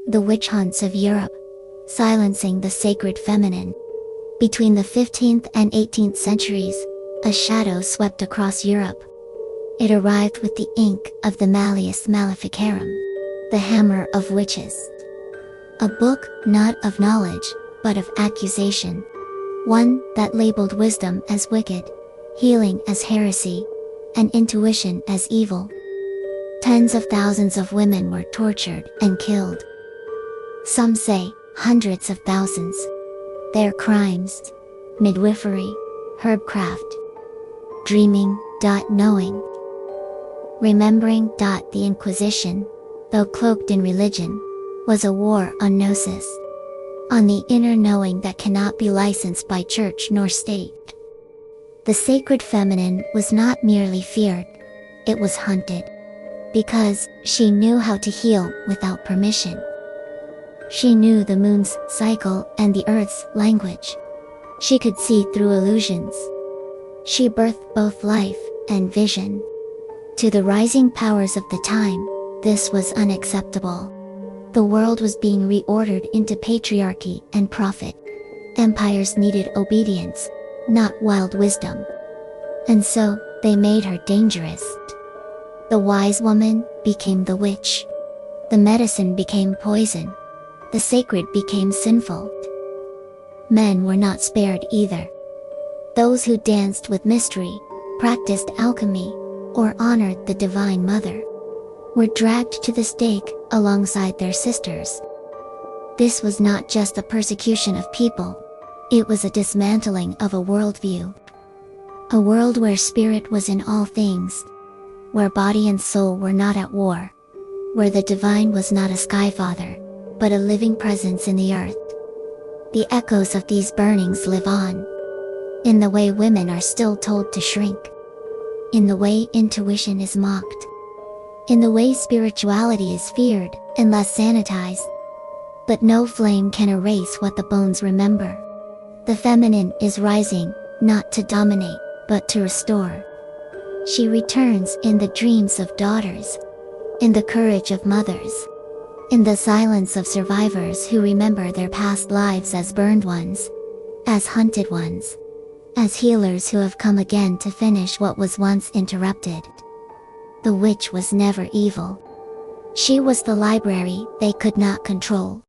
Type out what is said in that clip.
The witch hunts of Europe, silencing the sacred feminine. Between the 15th and 18th centuries, a shadow swept across Europe. It arrived with the ink of the Malleus Maleficarum, the hammer of witches. A book not of knowledge, but of accusation. One that labeled wisdom as wicked, healing as heresy, and intuition as evil. Tens of thousands of women were tortured and killed. Some say, hundreds of thousands. Their crimes: midwifery, herbcraft, dreaming, knowing, remembering. The Inquisition, though cloaked in religion, was a war on gnosis, on the inner knowing that cannot be licensed by church nor state. The sacred feminine was not merely feared, it was hunted, because she knew how to heal without permission. She knew the moon's cycle and the earth's language. She could see through illusions. She birthed both life and vision. To the rising powers of the time, this was unacceptable. The world was being reordered into patriarchy and profit. Empires needed obedience, not wild wisdom. And so, they made her dangerous. The wise woman became the witch. The medicine became poison. The sacred became sinful. Men were not spared either. Those who danced with mystery, practiced alchemy, or honored the Divine Mother, were dragged to the stake alongside their sisters. This was not just a persecution of people, it was a dismantling of a worldview. A world where spirit was in all things, where body and soul were not at war, where the divine was not a skyfather, but a living presence in the earth. The echoes of these burnings live on, in the way women are still told to shrink, in the way intuition is mocked, in the way spirituality is feared and less sanitized. But no flame can erase what the bones remember. The feminine is rising, not to dominate, but to restore. She returns in the dreams of daughters, in the courage of mothers, in the silence of survivors who remember their past lives as burned ones, as hunted ones, as healers who have come again to finish what was once interrupted. The witch was never evil. She was the library they could not control.